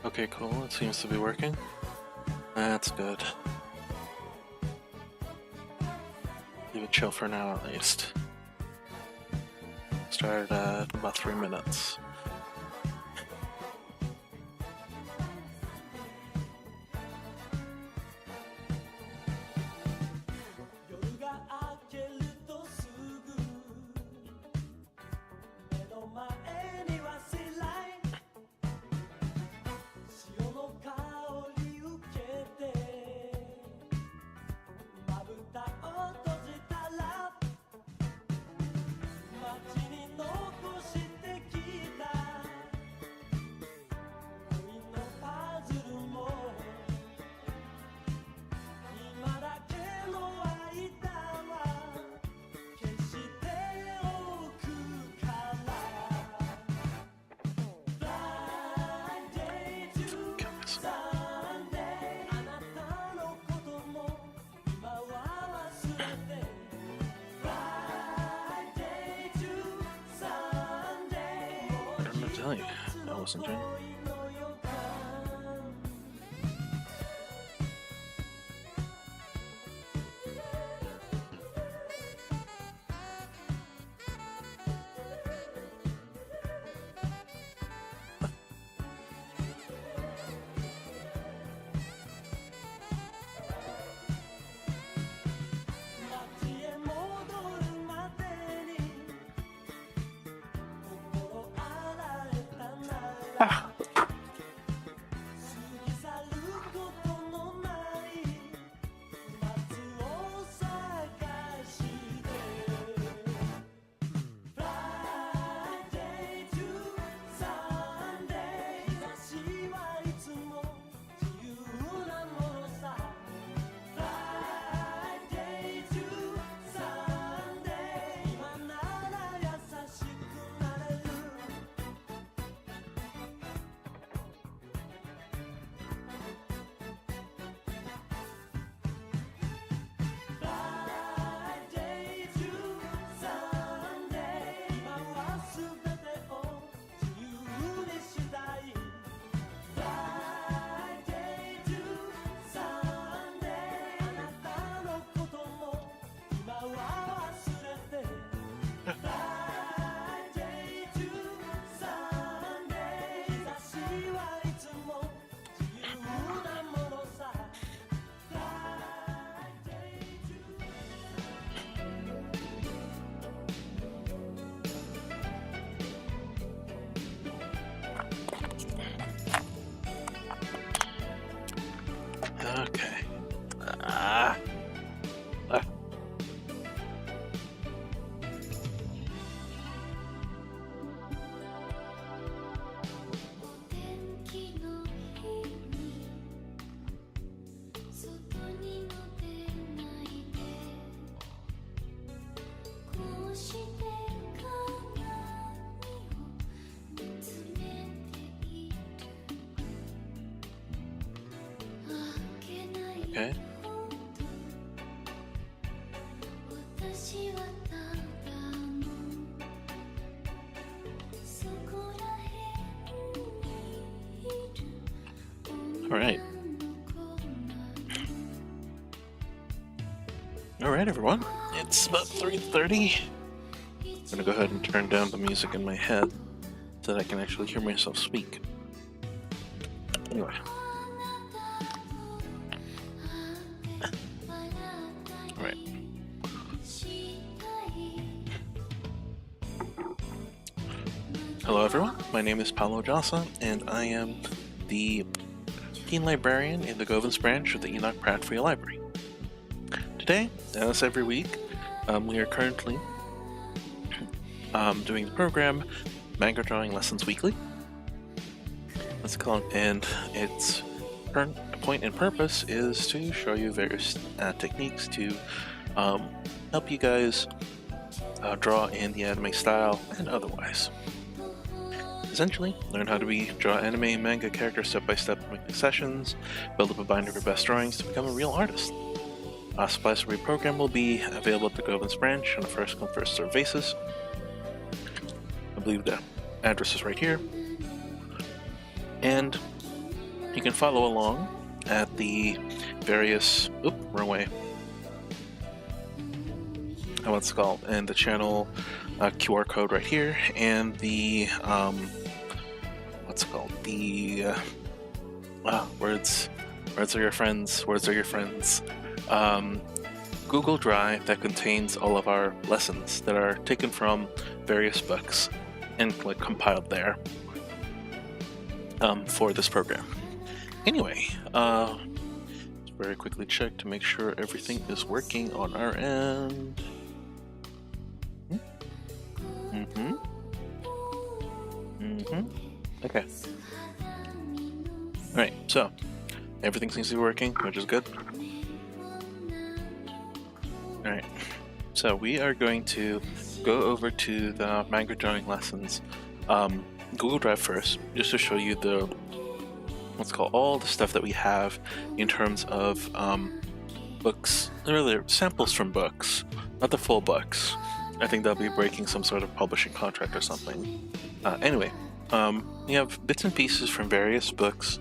Okay, cool. It seems to be working. That's good. Leave it chill for now, at least. Start at about 3 minutes. I wasn't doing. Ah. Okay. Okay. Alright. Alright, everyone. It's about 3:30. I'm gonna go ahead and turn down the music in my head so that I can actually hear myself speak. Anyway. Alright. Hello everyone, my name is Paulo Jasa, and I am the Teen Librarian in the Govins branch of the Enoch Pratt Free Library. Today, as every week, we are currently doing the program Manga Drawing Lessons Weekly. Let's call it, and its current point and purpose is to show you various techniques to help you guys draw in the anime style and otherwise. Essentially, learn how to draw anime and manga characters step by step in weekly sessions, build up a binder of your best drawings to become a real artist. Supplies for the program will be available at the Govins branch on a first come first served basis. I believe the address is right here. And you can follow along at the various, wrong way, what's it called, and the channel QR code right here, and the what's it called, the words are your friends, Google Drive that contains all of our lessons that are taken from various books and like compiled there for this program. Anyway, let's very quickly check to make sure everything is working on our end. Okay. Alright, so everything seems to be working, which is good. Alright, so we are going to go over to the manga drawing lessons Google Drive first, just to show you the all the stuff that we have in terms of books, really samples from books, not the full books. I think they'll be breaking some sort of publishing contract or something. Anyway, we have bits and pieces from various books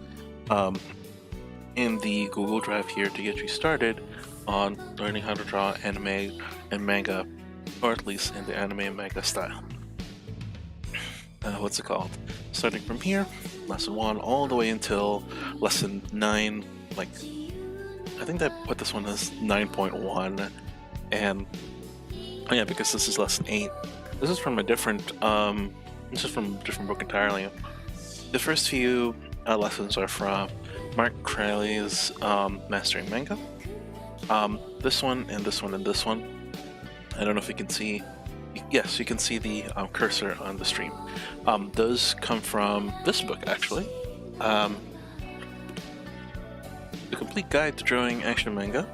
in the Google Drive here to get you started on learning how to draw anime and manga, or at least in the anime and manga style. What's it called? Starting from here, lesson 1 all the way until lesson 9, like I think that what this one is 9.1, and oh yeah, because this is lesson 8. This is from a different book entirely. The first few lessons are from Mark Crowley's Mastering Manga. This one and this one and this one. I don't know if you can see. Yes, you can see the cursor on the stream. Those come from this book, actually. The Complete Guide to Drawing Action Manga,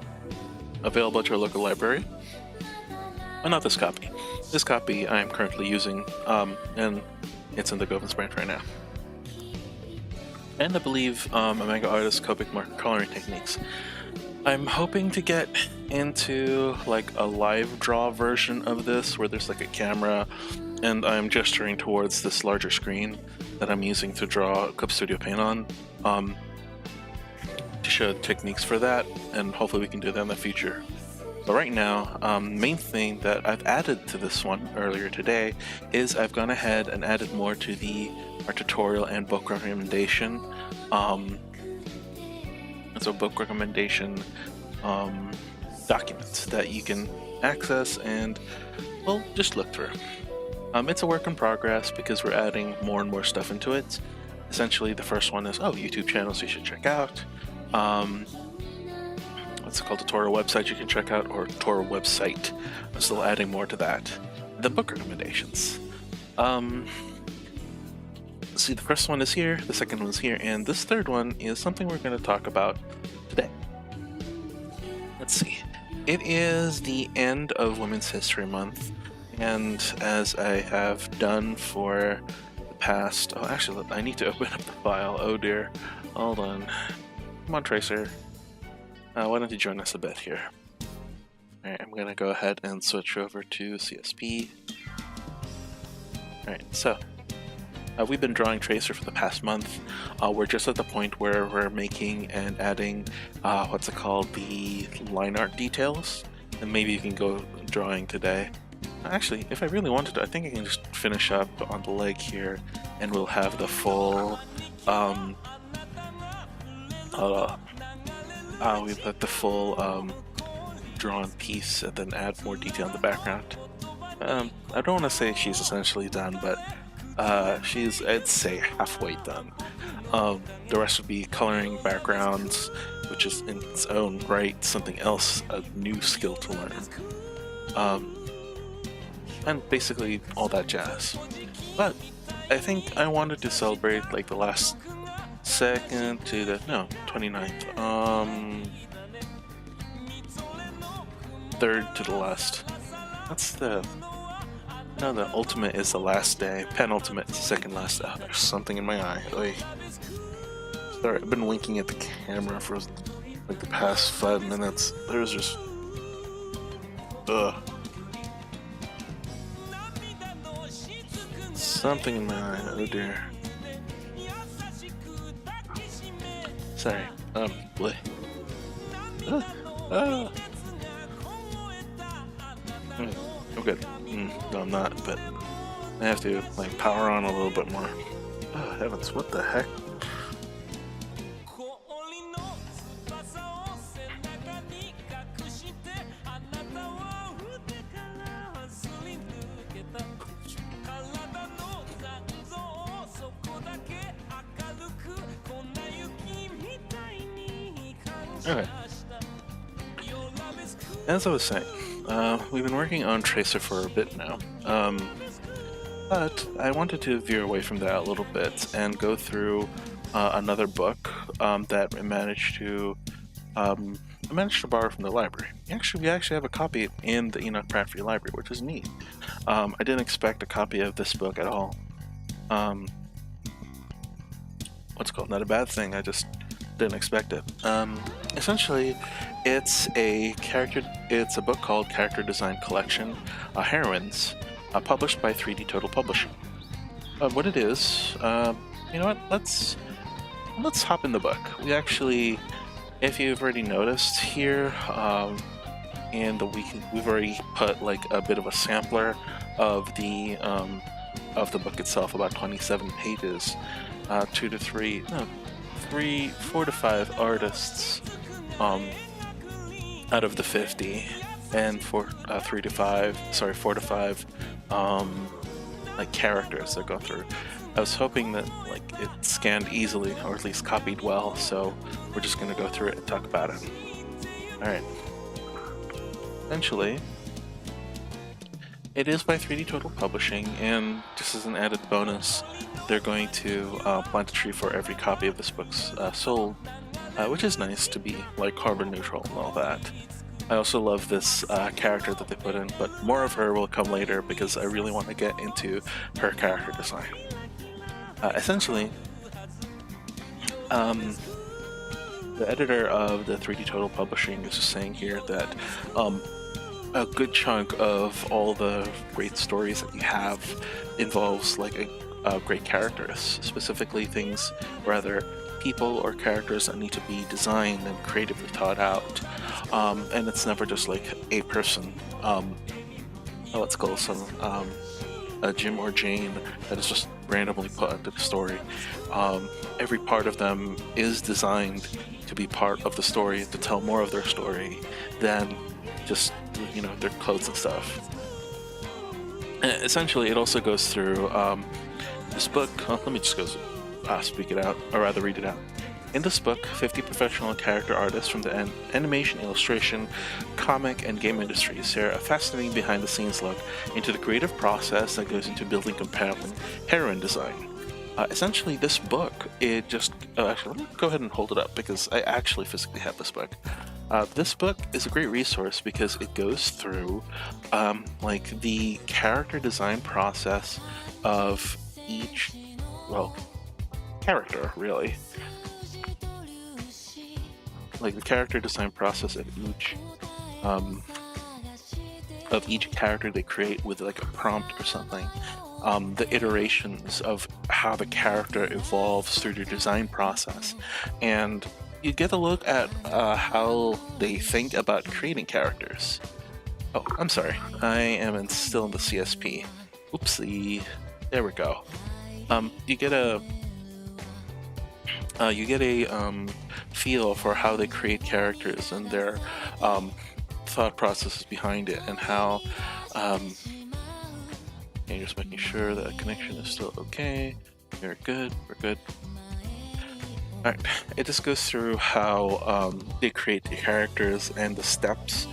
available at your local library. Well, not this copy. This copy I am currently using, and it's in the Governance branch right now. And I believe a manga artist Copic marker coloring techniques. I'm hoping to get into like a live draw version of this where there's like a camera and I'm gesturing towards this larger screen that I'm using to draw Cup Studio Paint on, to show techniques for that, and hopefully we can do that in the future. But right now, main thing that I've added to this one earlier today is I've gone ahead and added more to our tutorial and book recommendation. It's a book recommendation document that you can access and, well, just look through. It's a work in progress because we're adding more and more stuff into it. Essentially, the first one is, YouTube channels you should check out. What's it called? Tutorial website you can check out, or tutorial website. I'm still adding more to that. The book recommendations. See, the first one is here, the second one is here, and this third one is something we're going to talk about today. Let's see. It is the end of Women's History Month, and as I have done for the past... Oh, actually, I need to open up the file. Oh dear. Hold on. Come on, Tracer. Why don't you join us a bit here? Alright, I'm going to go ahead and switch over to CSP. Alright, so... we've been drawing Tracer for the past month. We're just at the point where we're making and adding, the line art details. And maybe you can go drawing today. Actually, if I really wanted to, I think I can just finish up on the leg here, and we'll have the full, we put the full, drawn piece, and then add more detail in the background. I don't want to say she's essentially done, but she's, I'd say, halfway done. The rest would be coloring backgrounds, which is in its own right something else, a new skill to learn. And basically all that jazz. But I think I wanted to celebrate like the last second to the 29th. Third to the last. That's the... No, the ultimate is the last day. Penultimate is the second last. Oh, there's something in my eye. Oy. Sorry, I've been winking at the camera for like the past 5 minutes. There's just... Ugh. Something in my eye. Oh dear. Sorry. Bleh. Ah. I'm good. No, I'm not, but I have to like power on a little bit more. Oh, heavens, what the heck? Okay. As I was saying, we've been working on Tracer for a bit now, but I wanted to veer away from that a little bit and go through another book that I managed to borrow from the library. We actually have a copy in the Enoch Pratt Free Library, which is neat. I didn't expect a copy of this book at all. What's called? Not a bad thing. I just didn't expect it. Essentially, it's a book called Character Design Collection, Heroines, published by 3D Total Publishing. What it is, you know what? Let's hop in the book. We actually, if you've already noticed here, in the week we've already put like a bit of a sampler of the book itself, about 27 pages, 4 to 5 artists out of the 50, and 4 to 5 like characters that go through. I was hoping that like it scanned easily, or at least copied well, so we're just going to go through it and talk about it. Alright. Essentially, it is by 3D Total Publishing, and just as an added bonus, they're going to plant a tree for every copy of this book's sold, which is nice to be like carbon neutral and all that. I also love this character that they put in, but more of her will come later because I really want to get into her character design. Essentially, the editor of the 3D Total Publishing is just saying here that a good chunk of all the great stories that you have involves like great characters, specifically people or characters that need to be designed and creatively thought out, and it's never just like a person, let's call some a Jim or Jane that is just randomly put into the story. Every part of them is designed to be part of the story, to tell more of their story than just, you know, their clothes and stuff. And essentially, it also goes through this book. Let me just go speak it out, or rather read it out. In this book, 50 professional character artists from the animation, illustration, comic, and game industries share a fascinating behind-the-scenes look into the creative process that goes into building compelling heroine design. Essentially, this book, it just... actually, let me go ahead and hold it up, because I actually physically have this book. This book is a great resource because it goes through like the character design process of each, well, character, really. Like the character design process of each character they create with like a prompt or something. The iterations of how the character evolves through the design process, and you get a look at how they think about creating characters. Oh, I'm sorry, I am still in the CSP. Oopsie. There we go. You get a feel for how they create characters and their thought processes behind it, and how okay, just making sure that connection is still okay. We're good. Alright, it just goes through how they create the characters and the steps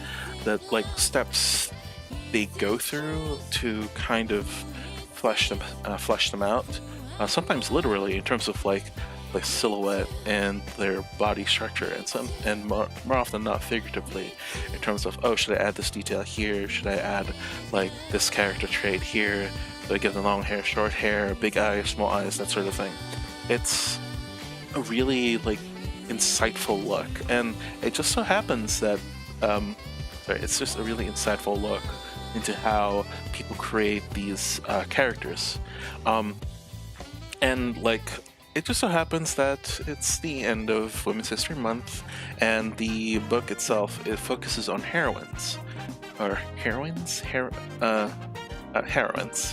steps they go through to kind of flesh them out. Sometimes literally in terms of like silhouette and their body structure, and more often not figuratively in terms of, oh, should I add this detail here? Should I add like this character trait here? Do I give them long hair, short hair, big eyes, small eyes, that sort of thing? It's a really like insightful look, and it just so happens that it's just a really insightful look into how people create these characters, and like it just so happens that it's the end of Women's History Month, and the book itself, it focuses on heroines. Or heroines? Heroines,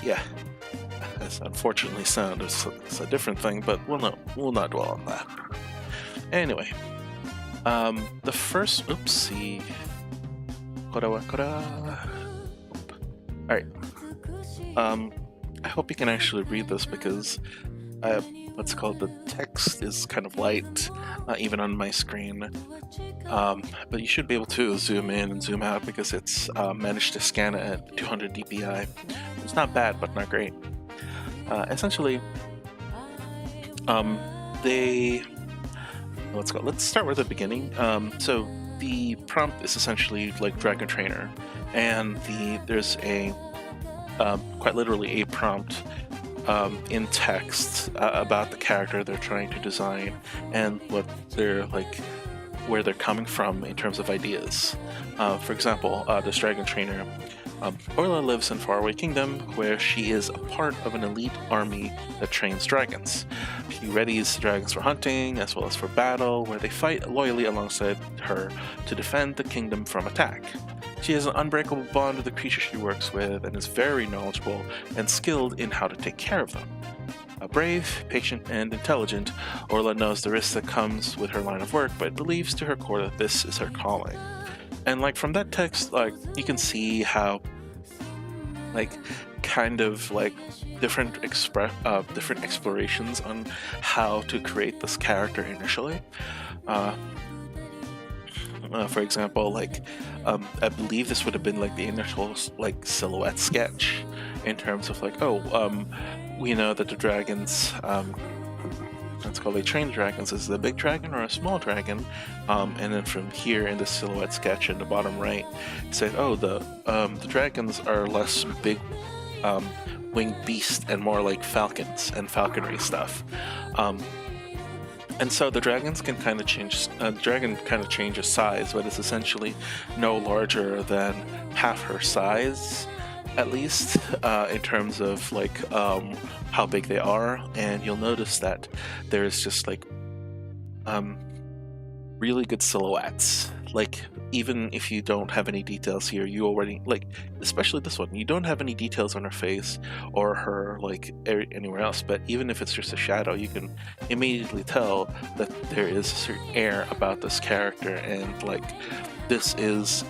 yeah. That's unfortunately sound is a different thing, but we'll not dwell on that. Anyway, the first, oopsie. Alright. I hope you can actually read this because the text is kind of light, even on my screen. But you should be able to zoom in and zoom out because it's managed to scan it at 200 dpi. It's not bad, but not great. Essentially, let's start with the beginning. So the prompt is essentially like Dragon Trainer, and there's a quite literally a prompt in text about the character they're trying to design and what they're like, where they're coming from in terms of ideas. For example, this Dragon Trainer, Orla lives in Faraway Kingdom, where she is a part of an elite army that trains dragons. She readies dragons for hunting as well as for battle, where they fight loyally alongside her to defend the kingdom from attack. She has an unbreakable bond with the creatures she works with and is very knowledgeable and skilled in how to take care of them. Brave, patient, and intelligent, Orla knows the risks that comes with her line of work, but believes to her core that this is her calling. And like from that text, like you can see how kind of different explorations on how to create this character initially. For example, I believe this would have been the initial silhouette sketch in terms of we know that the dragons, they train dragons. Is it a big dragon or a small dragon? And then from here in the silhouette sketch in the bottom right, it said, the dragons are less big winged beasts and more like falcons and falconry stuff. And so the dragons can kind of change. Dragon kind of changes size, but it's essentially no larger than half her size, at least in terms of how big they are. And you'll notice that there's just really good silhouettes. Even if you don't have any details here, you already especially this one, you don't have any details on her face or her anywhere else, but even if it's just a shadow, you can immediately tell that there is a certain air about this character, and this is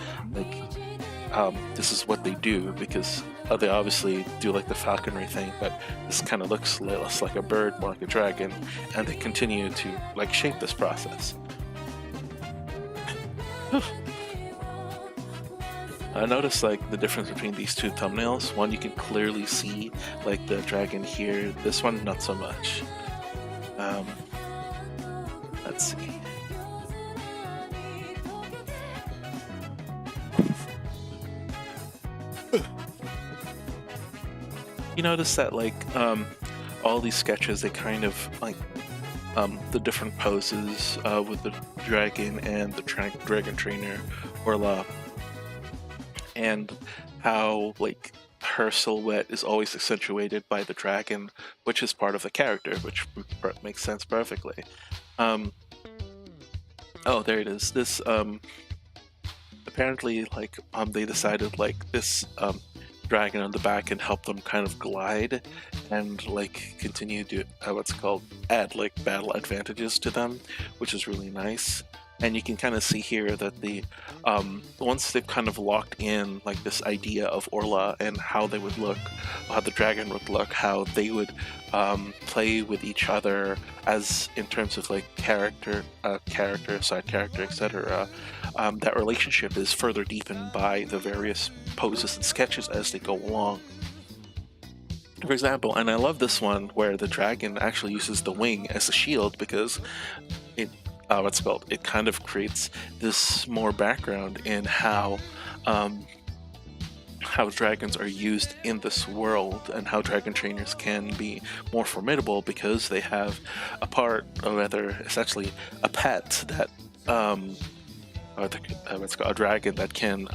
this is what they do, because they obviously do the falconry thing, but this kind of looks less like a bird, more like a dragon, and they continue to shape this process. I noticed the difference between these two thumbnails. One, you can clearly see the dragon here. This one, not so much. Let's see. You notice that all these sketches, they kind of the different poses with the dragon and the dragon trainer Orla, and how her silhouette is always accentuated by the dragon, which is part of the character, which makes sense perfectly. Oh, there it is. This apparently they decided this dragon on the back can help them kind of glide and continue to add battle advantages to them, which is really nice. And you can kind of see here that the once they've kind of locked in this idea of Orla and how they would look, how the dragon would look, how they would play with each other as in terms of character, side character, etc. That relationship is further deepened by the various poses and sketches as they go along. For example, and I love this one where the dragon actually uses the wing as a shield, because it it kind of creates this more background in how dragons are used in this world, and how dragon trainers can be more formidable because they have a part, or rather essentially a pet that a dragon that can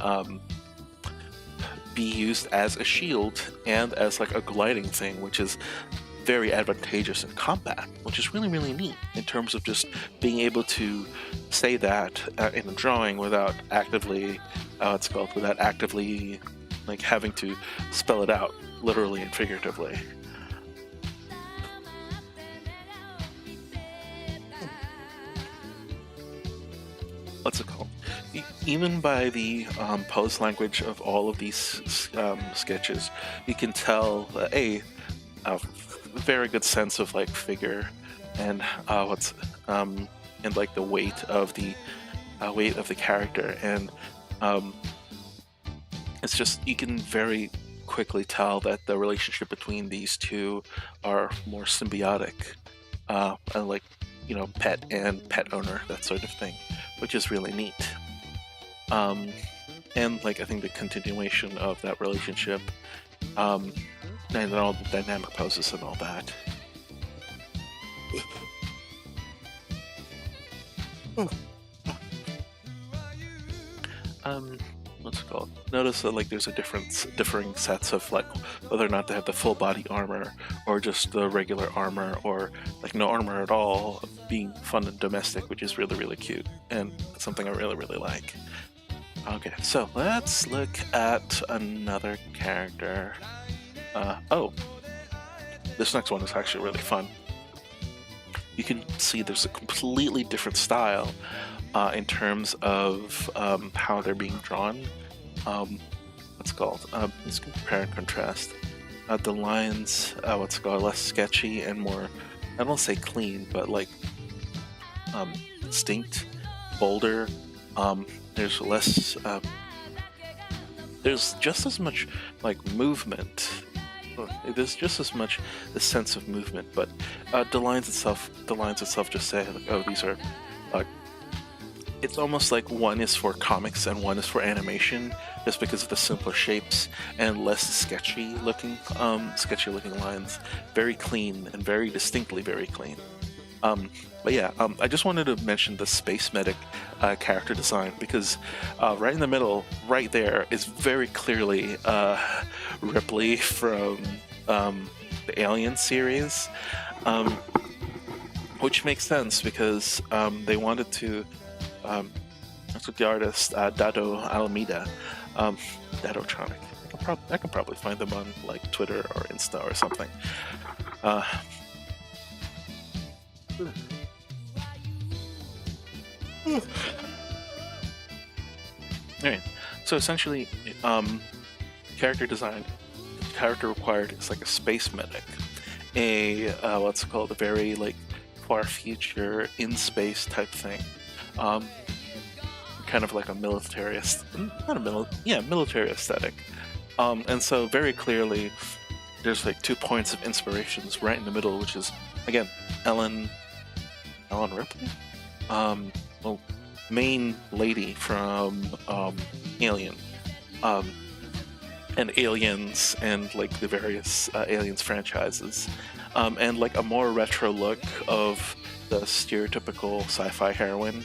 be used as a shield and as a gliding thing, which is very advantageous in combat, which is really, really neat in terms of just being able to say that in a drawing without actively, without actively like having to spell it out literally and figuratively. What's it called? Even by the pose language of all of these sketches, you can tell a very good sense of like figure and and like the weight of the character, and it's just, you can very quickly tell that the relationship between these two are more symbiotic, and like, you know, pet and pet owner, that sort of thing, which is really neat. And like, I think the continuation of that relationship, and then all the dynamic poses and all that. What's it called? Notice that like there's a differing sets of like whether or not they have the full body armor or just the regular armor, or like no armor at all, being fun and domestic, which is really, really cute and something I really, really like. Okay, so let's look at another character. Oh, this next one is actually really fun. You can see there's a completely different style in terms of how they're being drawn. What's it called? Let's compare and contrast. The lines, less sketchy and more, I don't say clean, but like distinct, bolder. There's less, there's just as much like movement. There's just as much the sense of movement, but the lines itself just say like, oh, these are it's almost like one is for comics and one is for animation, just because of the simpler shapes and less sketchy looking lines. Very clean and very distinctly very clean. But yeah, I just wanted to mention the Space Medic character design, because right in the middle, right there, is very clearly Ripley from the Alien series, which makes sense because they wanted to. That's what the artist Dado Alameda, Dadotronic. I can probably find them on like Twitter or Insta or something. Alright, so essentially, character design, character required is like a space medic, a a very like far future in space type thing, kind of like a military aesthetic, and so very clearly there's like 2 points of inspirations right in the middle, which is again Ellen Ripley, main lady from Alien, and Aliens, and like the various Aliens franchises, and like a more retro look of the stereotypical sci-fi heroine,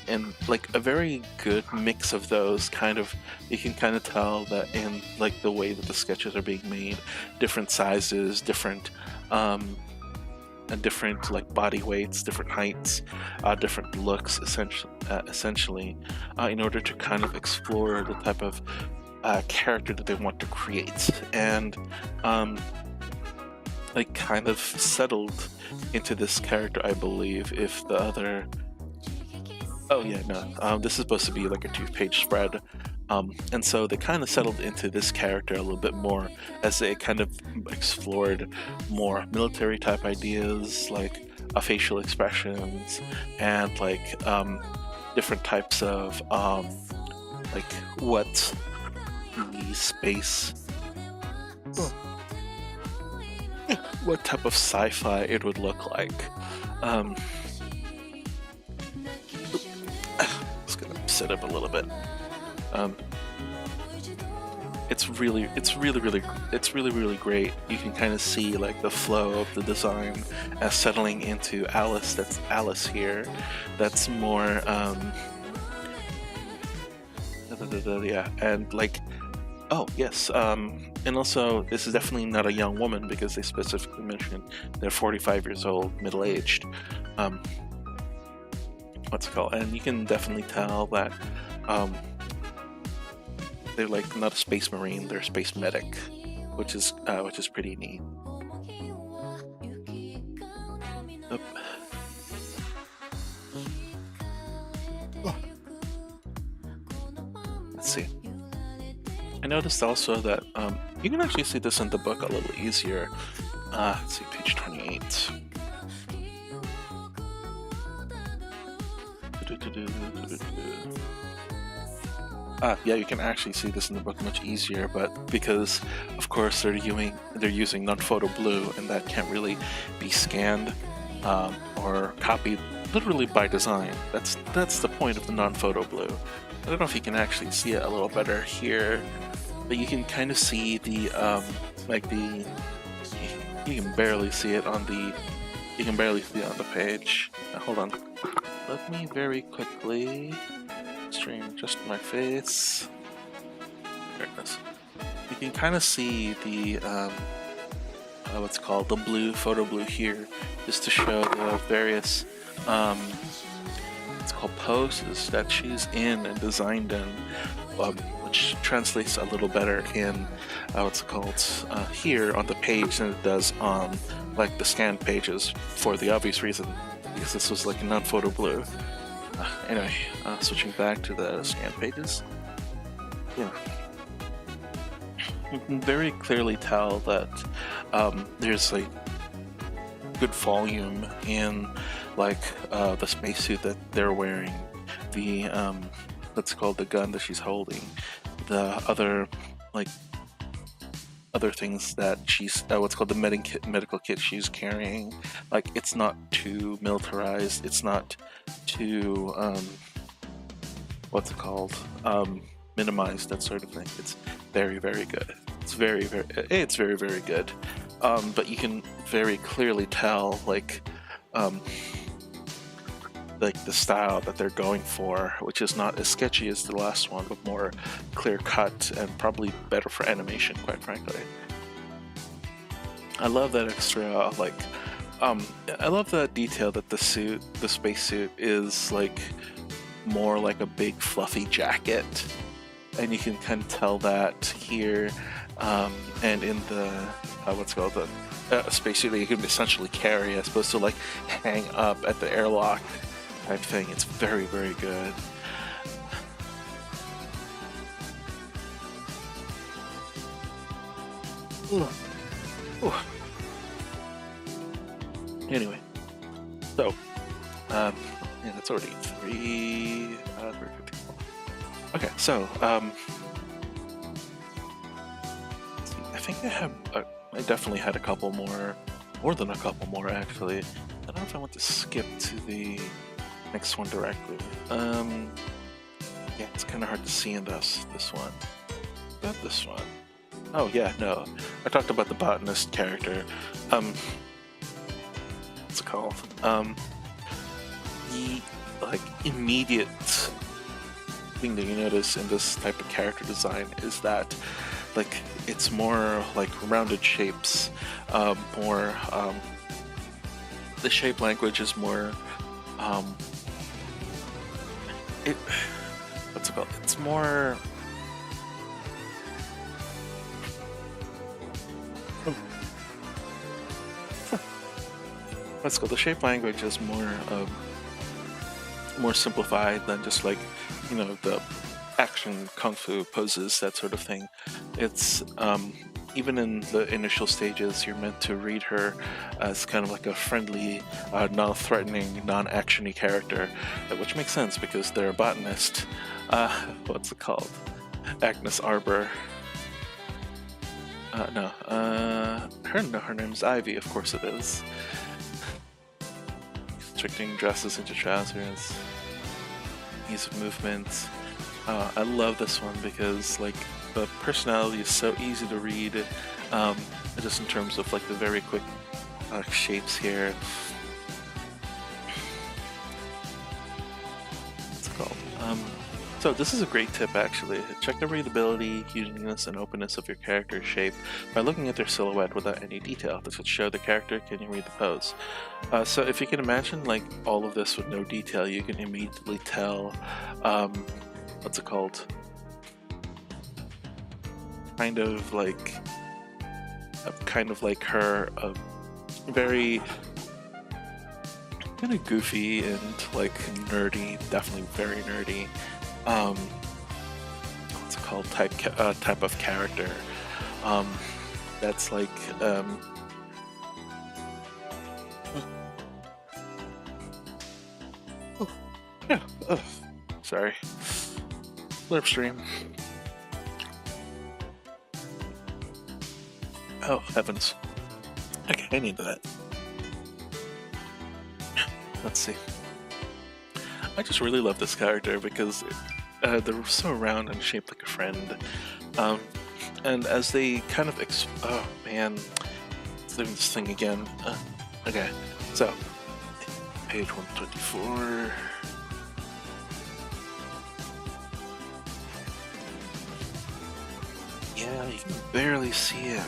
and like a very good mix of those kind of, you can kind of tell that in like the way that the sketches are being made, different sizes, different and different like body weights, different heights, different looks, essentially, in order to kind of explore the type of character that they want to create, and like kind of settled into this character, I believe. If the other, oh yeah, no, this is supposed to be like a 2-page spread. And so they kind of settled into this character a little bit more as they kind of explored more military type ideas, like facial expressions, and like different types of like what the space, what type of sci-fi it would look like. Just gonna sit up a little bit. It's really great. You can kind of see like the flow of the design as settling into Alice. That's Alice here. That's more yeah, and like Oh, yes. And also, this is definitely not a young woman because they specifically mention they're 45 years old, middle-aged. Um, what's it called? And you can definitely tell that they're like not a space marine; they're a space medic, which is pretty neat. Oop. Let's see. I noticed also that you can actually see this in the book a little easier. Let's see, page 28. Yeah, you can actually see this in the book much easier, but because, of course, they're using non-photo blue, and that can't really be scanned or copied literally by design. That's the point of the non-photo blue. I don't know if you can actually see it a little better here, but you can kind of see the you can barely see it on the page. Hold on. Let me very quickly stream just my face. There it is. You can kind of see the what's called the blue photo blue here, just to show the various it's called poses that she's in and designed in, which translates a little better in what's it called here on the page than it does on like the scanned pages, for the obvious reason, because this was like a non-photo blue. Anyway, switching back to the scanned pages. Yeah. You can very clearly tell that there's like good volume in like the spacesuit that they're wearing, the that's called the gun that she's holding, the other like other things that she's what's called the medical kit she's carrying. Like, it's not too militarized, it's not too what's it called minimized, that sort of thing. It's very good. It's very good. But you can very clearly tell like the style that they're going for, which is not as sketchy as the last one, but more clear cut and probably better for animation, quite frankly. I love that extra, like, I love that detail that the spacesuit is like more like a big fluffy jacket, and you can kind of tell that here, and in the what's called the spacesuit that you can essentially carry as opposed to like hang up at the airlock type thing. It's very good. Ooh. Anyway, so yeah, that's already 354. Okay, so let's see. I think I definitely had a couple more than a couple more actually. I don't know if I want to skip to the next one directly. Yeah, it's kind of hard to see in this one. Not this one. Oh yeah, no. I talked about the botanist character. What's it called? The like immediate thing that you notice in this type of character design is that like it's more like rounded shapes, more the shape language is more what's it called? It's more let's go. The shape language is more simplified than just like, you know, the action kung fu poses, that sort of thing. It's even in the initial stages, you're meant to read her as kind of like a friendly, non-threatening, non-actiony character, which makes sense because they're a botanist. What's it called? Agnes Arbor. Her name's Ivy, of course it is. Constricting dresses into trousers. Ease of movement. I love this one because like the personality is so easy to read, just in terms of like the very quick shapes here. What's it called? So this is a great tip actually. Check the readability, uniqueness, and openness of your character's shape by looking at their silhouette without any detail. This would show the character, can you read the pose? So if you can imagine like all of this with no detail, you can immediately tell, what's it called? Kind of like her, very kind of goofy and like nerdy, definitely very nerdy. What's it called? Type of character. That's like oh, yeah. Sorry. Slipstream. Oh heavens. Okay, I need that. Let's see. I just really love this character because they're so round and shaped like a friend. And as they kind of oh man, let's do this thing again. Okay, so page 124. Yeah, you can barely see it.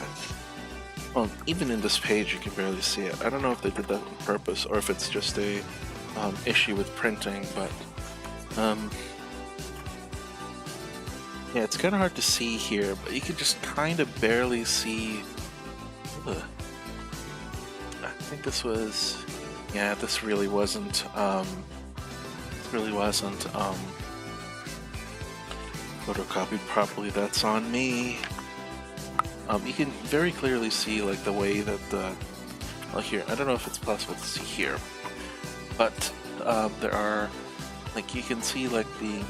Well, even in this page you can barely see it. I don't know if they did that on purpose or if it's just a issue with printing, but yeah, it's kind of hard to see here, but you can just kind of barely see. I think this was, yeah, this really wasn't photocopied properly. That's on me. You can very clearly see like the way that the, well here, I don't know if it's possible to see here, but there are, like you can see like the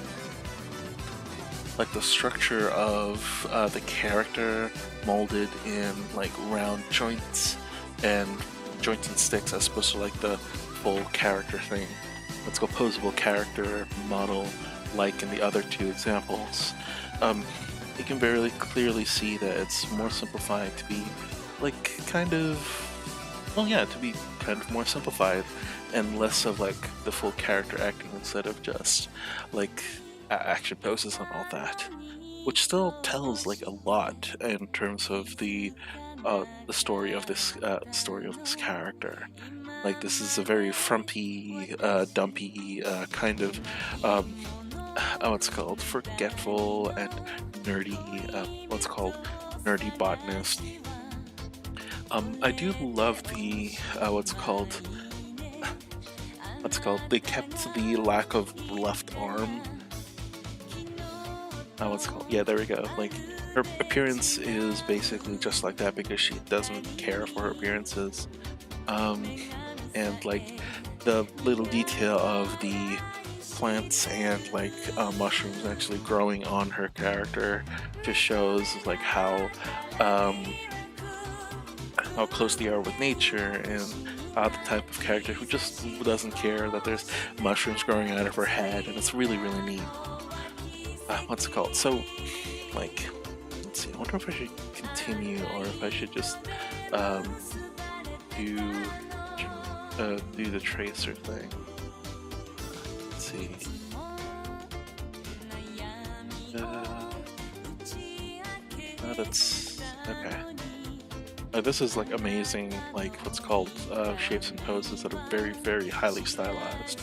structure of the character molded in like round joints and sticks as opposed to like the full character thing. Let's go posable character model like in the other two examples. You can very clearly see that it's more simplified to be like kind of, well yeah, to be kind of more simplified and less of like the full character acting instead of just like action poses and all that, which still tells like a lot in terms of the story of this character. Like this is a very frumpy, dumpy kind of what's called forgetful and nerdy, nerdy botanist. I do love the they kept the lack of left arm. Yeah, there we go. Like her appearance is basically just like that because she doesn't care for her appearances. And like the little detail of the plants and like mushrooms actually growing on her character just shows like how close they are with nature, and the type of character who just doesn't care that there's mushrooms growing out of her head, and it's really neat. What's it called? So, like, let's see. I wonder if I should continue or if I should just do the tracer thing. Let's see. That's okay. This is like amazing, like what's called shapes and poses that are very highly stylized.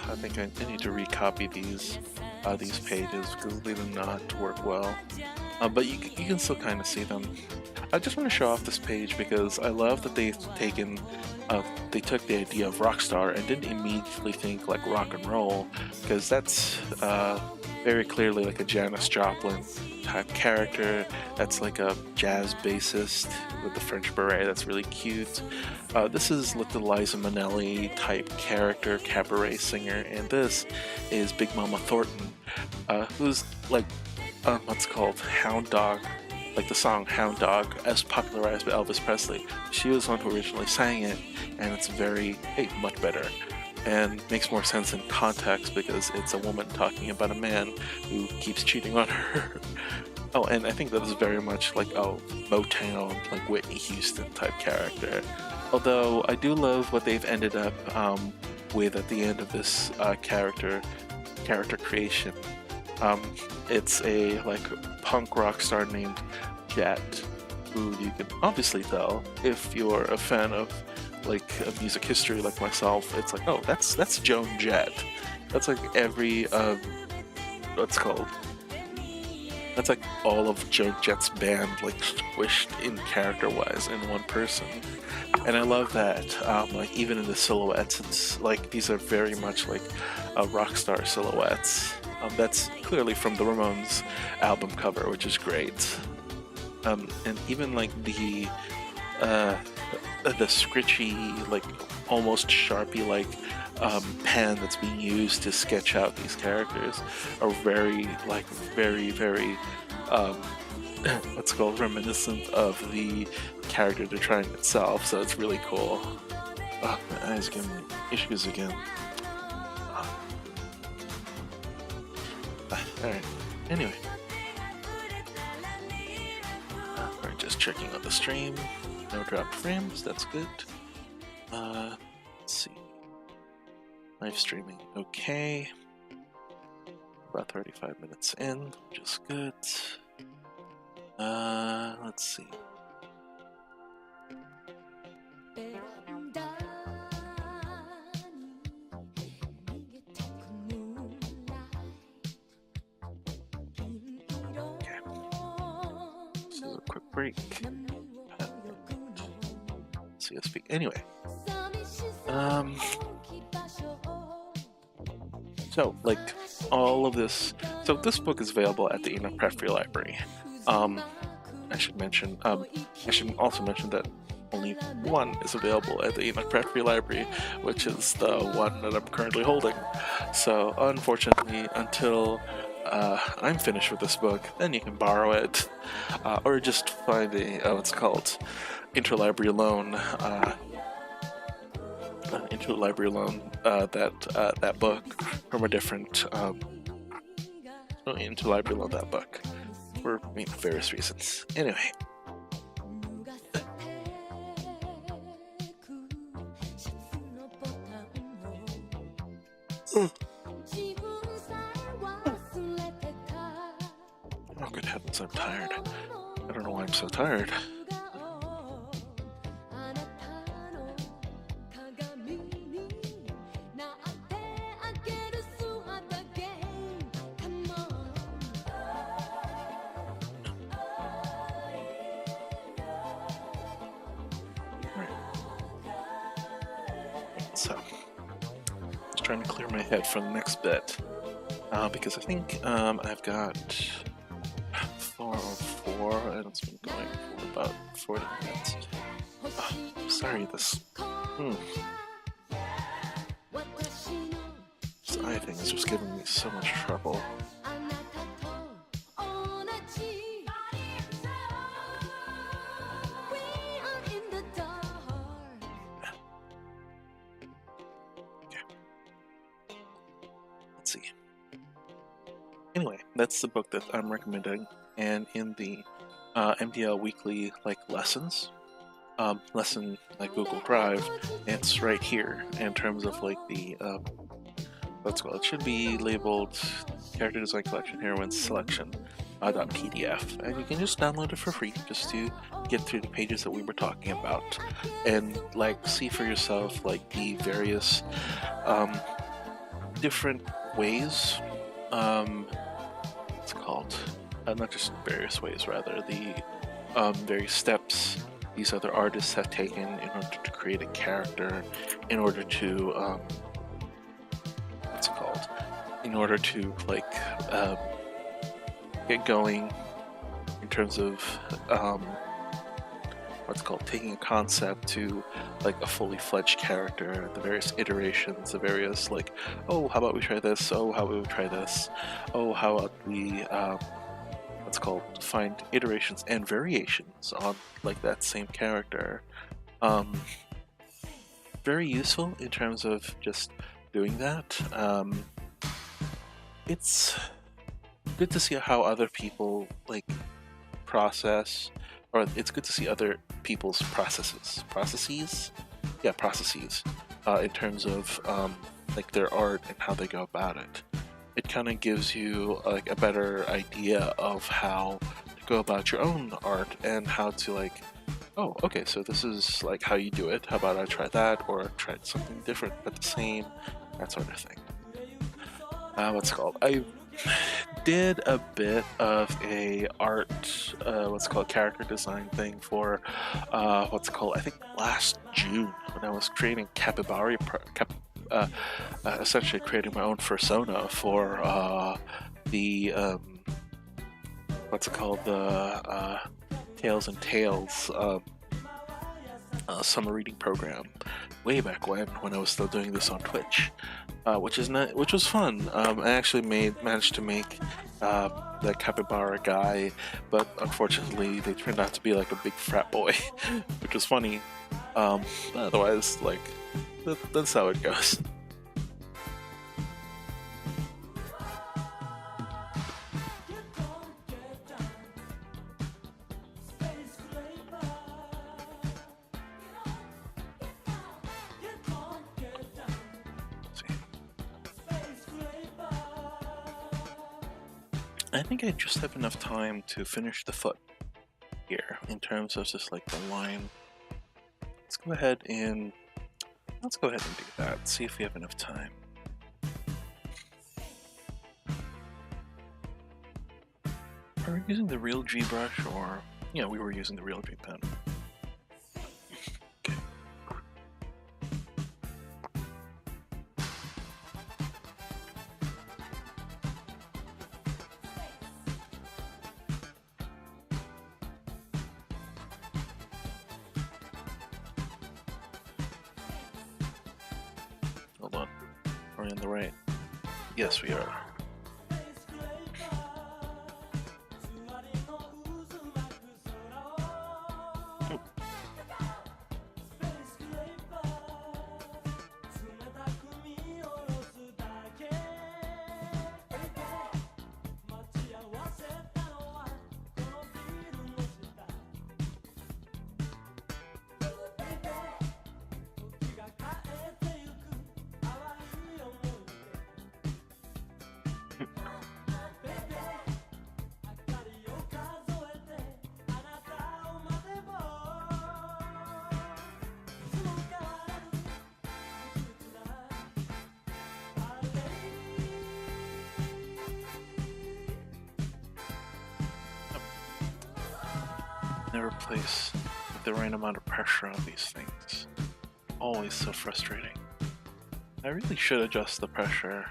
I think I need to recopy these pages because they did not work well. But you can still kind of see them. I just want to show off this page because I love that they took the idea of rock star and didn't immediately think like rock and roll, because that's very clearly like a Janis Joplin type character. That's like a jazz bassist with the French beret. That's really cute. This is like the Liza Minnelli type character, cabaret singer, and this is Big Mama Thornton, who's like what's called Hound Dog, like the song Hound Dog as popularized by Elvis Presley. She was the one who originally sang it, and it's much better and makes more sense in context because it's a woman talking about a man who keeps cheating on her. Oh, and I think that is very much like Motown, like Whitney Houston type character. Although I do love what they've ended up with at the end of this character creation. It's a like punk rock star named Jet, who you can obviously tell if you're a fan of like music history like myself. It's like, oh, that's Joan Jett. That's like every what's called. That's like all of Joan Jett's band like squished in character-wise in one person. And I love that, like even in the silhouettes, it's like these are very much like rock star silhouettes. That's clearly from the Ramones album cover, which is great. And even like the scritchy, like almost Sharpie like pen that's being used to sketch out these characters are very what's called reminiscent of the character they're trying itself, so it's really cool. Oh, my eyes giving me issues again. Alright, anyway. We're just checking out the stream. No dropped frames, that's good. Let's see. Live streaming, okay. About 35 minutes in, which is good. Let's see. Okay. So a quick break. CSP. Anyway. So, like, all of this... So, this book is available at the Interlibrary Library. I should also mention that only one is available at the Interlibrary Library, which is the one that I'm currently holding. So, unfortunately, until I'm finished with this book, then you can borrow it, or just find what's called Interlibrary Loan. Interlibrary Loan, that book from a different Interlibrary Loan that book for various reasons. Anyway. Oh, good heavens, I'm tired. I don't know why I'm so tired. So, just trying to clear my head for the next bit, because I think I've got 404, and it's been going for about 40 minutes. Sorry, this eye thing is just giving me so much trouble. Anyway, that's the book that I'm recommending, and in the MDL weekly lessons, lesson like Google Drive, it's right here in terms of like the what's called. It should be labeled Character Design Collection Heroine Selection .pdf, and you can just download it for free just to get through the pages that we were talking about and like see for yourself like the various different ways. It's called not just various ways, rather the various steps these other artists have taken in order to create a character, in order to in order to get going in terms of what's called taking a concept to like a fully fledged character, the various iterations, the various like, oh, how about we try this, oh, how about we try this, oh, how about we what's called find iterations and variations on like that same character. Very useful in terms of just doing that. It's good to see how other people like process, or it's good to see other people's processes, in terms of like their art and how they go about it. It kind of gives you like a better idea of how to go about your own art and how to like, oh, okay, so this is like how you do it. How about I try that, or try something different but the same, that sort of thing. What's it called? I did a bit of a art, what's called character design thing for, what's it called? I think last June when I was creating essentially creating my own persona for the what's it called? The Tales and Tales summer reading program way back when I was still doing this on Twitch. Which was fun. I actually managed to make the capybara guy, but unfortunately they turned out to be like a big frat boy, which was funny. Otherwise, like that's how it goes. I think I just have enough time to finish the foot here in terms of just like the line. Let's go ahead and do that. See if we have enough time. Are we using the real G brush, or yeah, we were using the real G pen. Okay. Hold on. Are we on the right? Yes, we are. Never place the right amount of pressure on these things. Always so frustrating. I really should adjust the pressure.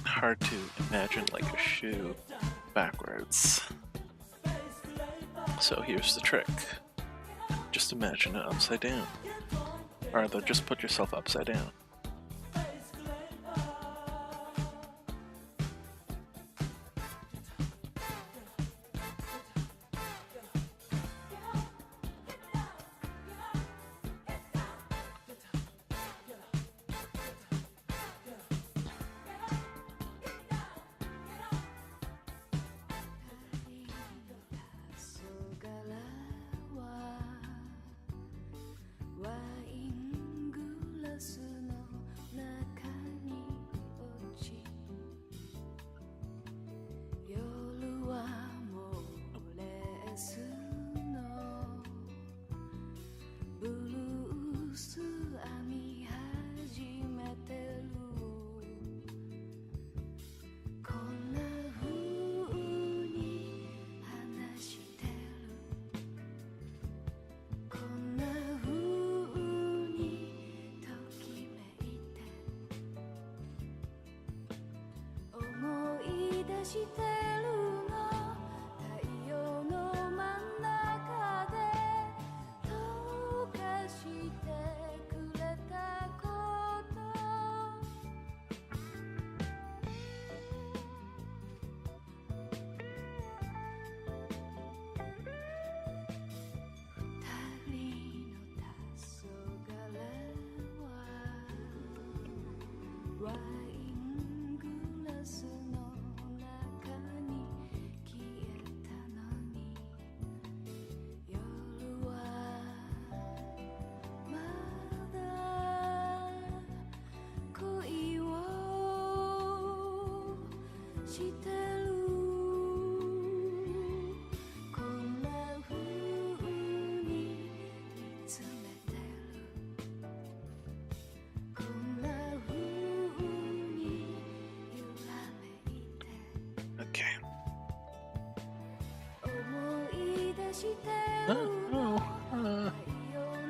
Hard to imagine like a shoe backwards. So here's the trick. Just imagine it upside down. Or rather, just put yourself upside down.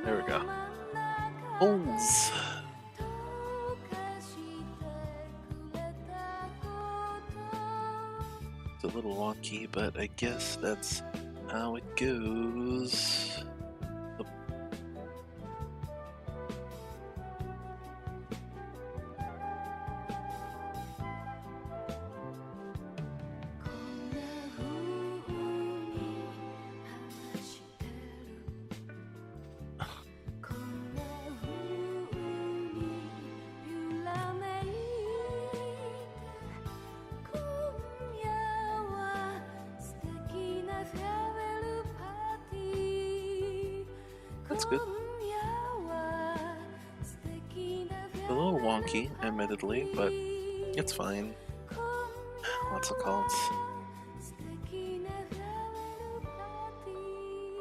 There we go. Holes. It's a little wonky, but I guess that's how it goes. That's good. A little wonky, admittedly, but it's fine. Lots of calls.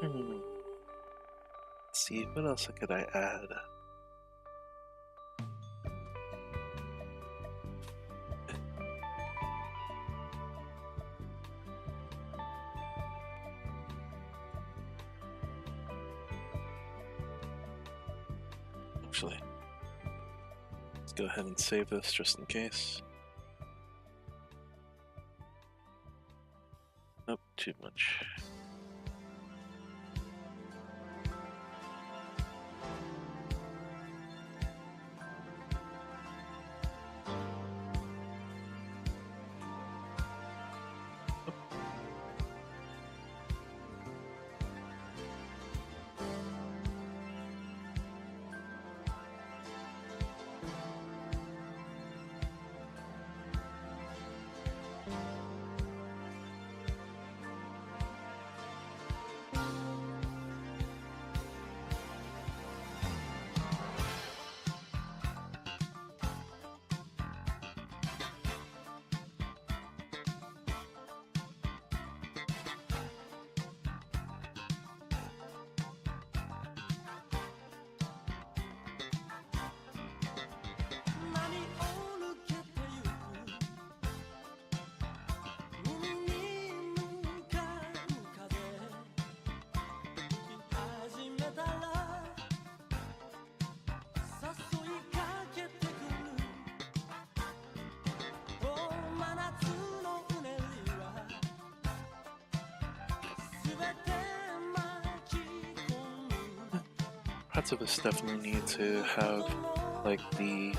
Let's see, what else could I add? Actually, let's go ahead and save this just in case. Nope, too much. Parts of us definitely need to have like the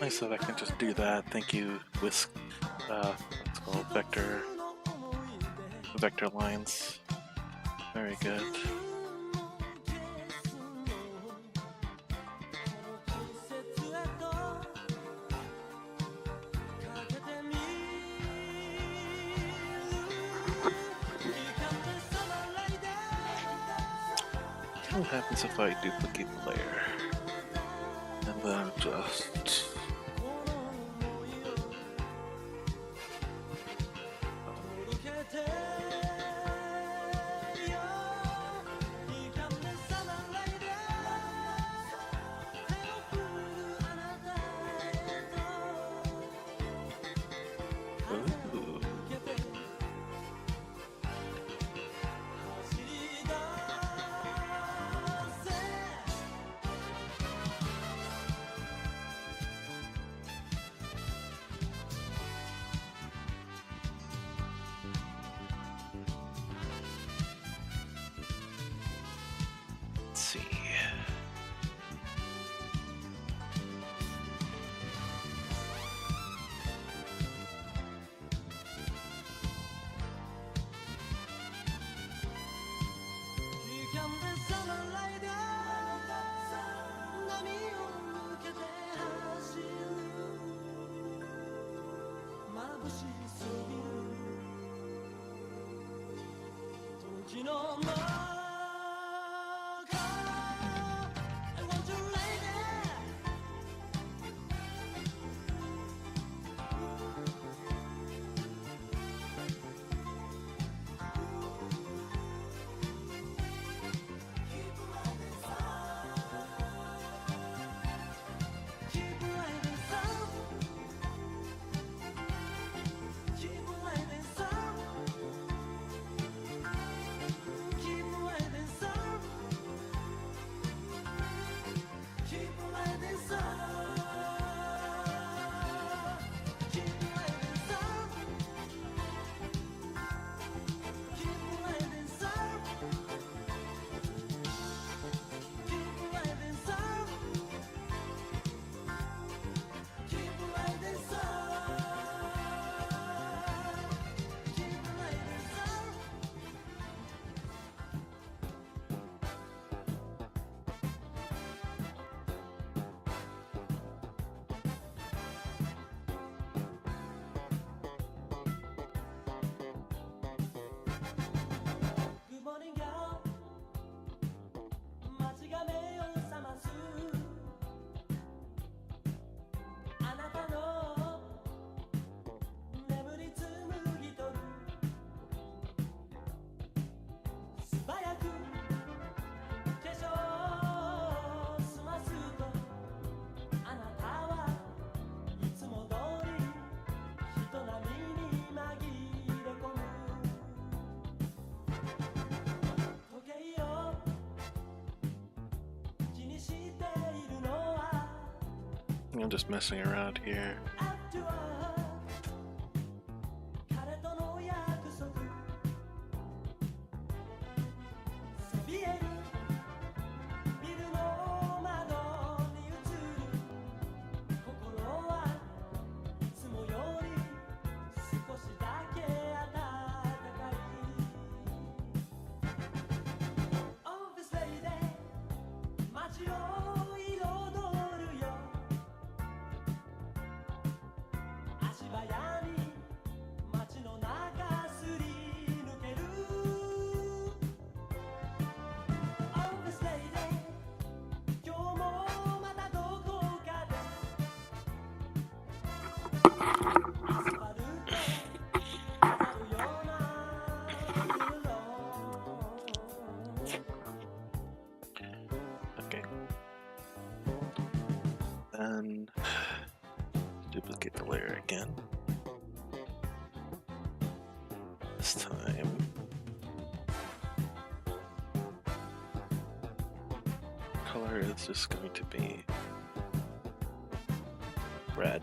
nice that I can just do that. Thank you, Whisk. It's called vector lines. Very good. What happens if I duplicate the layer? And then just... Ooh. Let's see. I'm just messing around here. Then duplicate the layer again. This time color is just going to be red.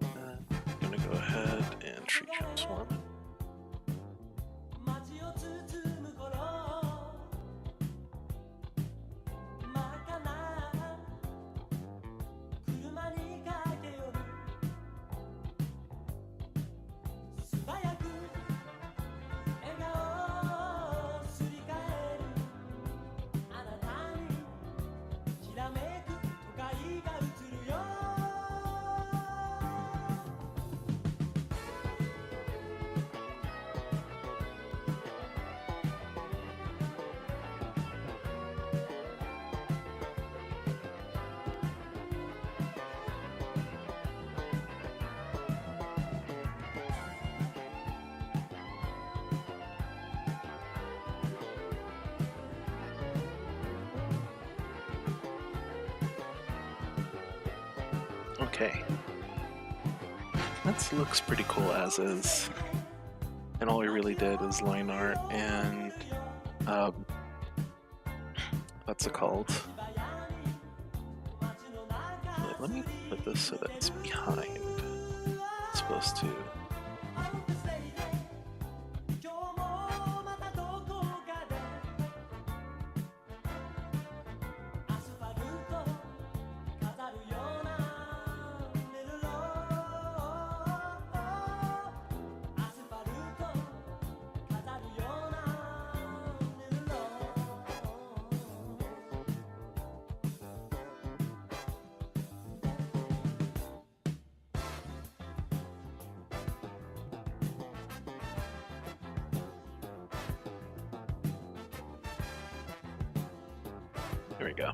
I'm gonna go ahead and tree transform. Okay. That looks pretty cool as is. And all we really did is line art and what's it called? Wait, let me put this so that it's behind. It's supposed to. There we go.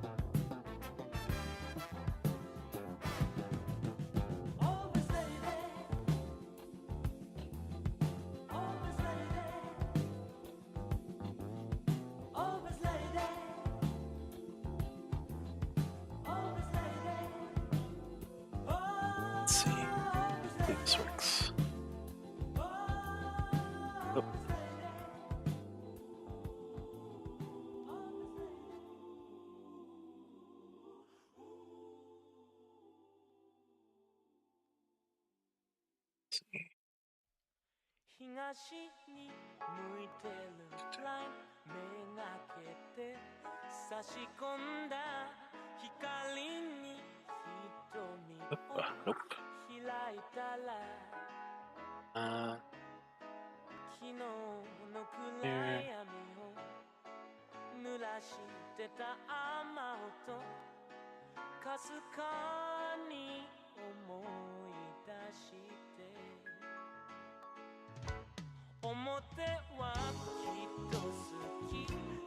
Let's see. Hopefully this works. Oh. Let's see. 東に向いてるライン目がけて差し込んだ光に瞳を Nope. 開いたら昨日の暗闇を濡らしてた雨音かすかに思い出して表はきっと好き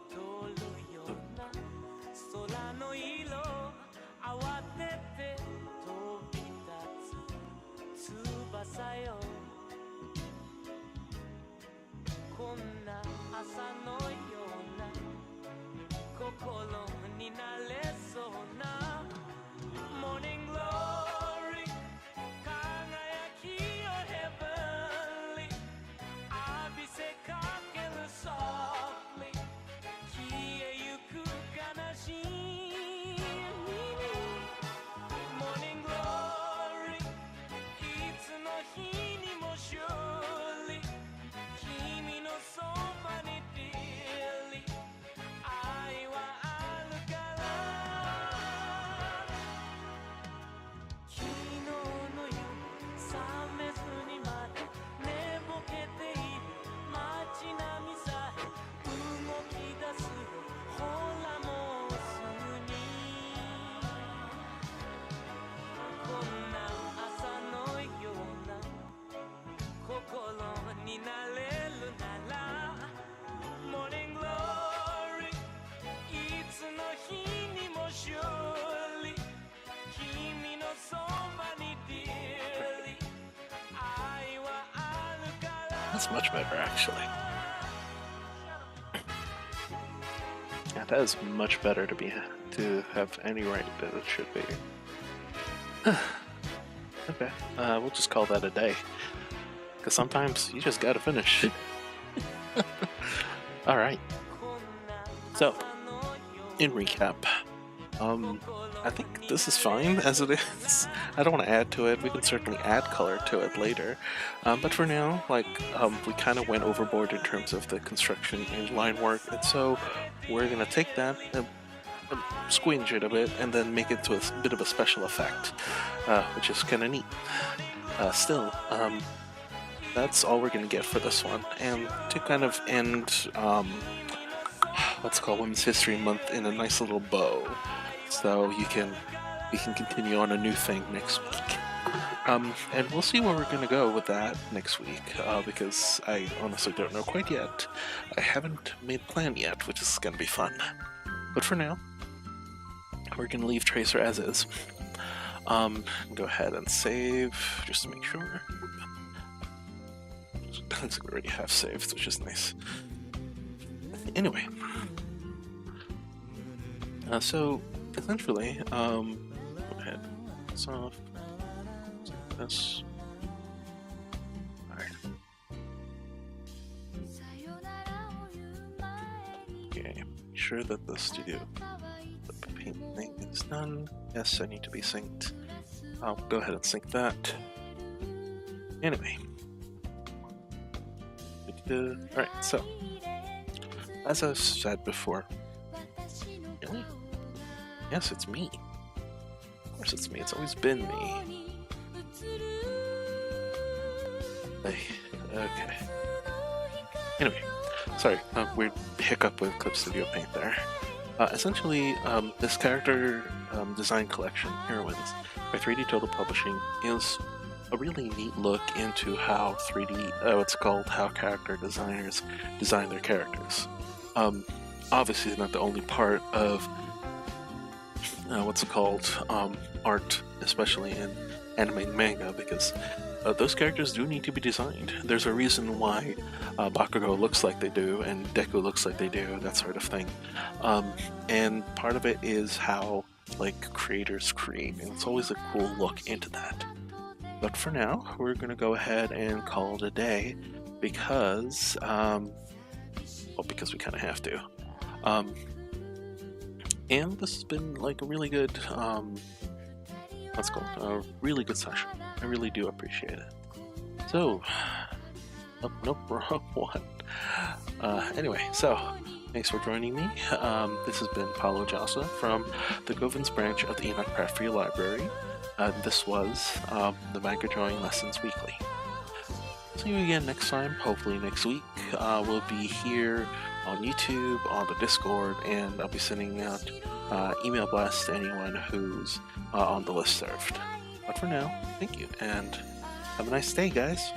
通るような空の色慌てて飛び立つ翼よこんな朝のような心になれそうな Morning Glory 輝きよ Heavenly 浴びせかける Softly 消えゆく悲しみに Morning Glory いつの日にも Surely 君のそばに Dearly 愛はあるから昨日の夜覚めずにまで寝ぼけている街並みさえ動き出すよほらもうすぐにこんな朝のような心になれるなら Morning Glory いつの日にも Surely 君のそばに Dearly 愛はあるから That's much better, actually. Yeah, that is much better to have any right that it should be. Okay, we'll just call that a day. Because sometimes you just gotta finish. Alright. So, in recap, I think this is fine as it is. I don't want to add to it. We can certainly add color to it later. But for now, we kind of went overboard in terms of the construction and line work, and so we're gonna take that and squinge it a bit and then make it to a bit of a special effect, which is kind of neat. Still, that's all we're gonna get for this one. And to kind of end, what's called Women's History Month in a nice little bow, so we can continue on a new thing next week. And we'll see where we're gonna go with that next week, because I honestly don't know quite yet. I haven't made a plan yet, which is gonna be fun. But for now, we're gonna leave Tracer as is. Go ahead and save, just to make sure. Looks like we already have saved, which is nice. Anyway, so essentially, go ahead, soft. this. Alright. Okay, make sure that the studio painting is done. Yes, I need to be synced. I'll go ahead and sync that. Anyway. Alright, so as I said before, really? Yes, it's me. Of course it's me, it's always been me. Okay. Anyway, sorry, weird hiccup with Clip Studio Paint there. Essentially, this character design collection, Heroines, by 3D Total Publishing, is a really neat look into how 3D, what's called how character designers design their characters. Obviously, it's not the only part of what's called art, especially in anime and manga, because those characters do need to be designed. There's a reason why Bakugo looks like they do and Deku looks like they do, that sort of thing. And part of it is how creators create, and it's always a cool look into that. But for now, we're going to go ahead and call it a day because, because we kind of have to. And this has been a really good, let's call it a really good session. I really do appreciate it. So, nope, wrong one. Anyway, so thanks for joining me. This has been Paulo Jasa from the Govins branch of the Enoch Pratt Free Library. This was the Manga Drawing Lessons Weekly. See you again next time, hopefully next week. We'll be here on YouTube, on the Discord, and I'll be sending out email blasts to anyone who's on the list served. But for now, thank you, and have a nice day, guys.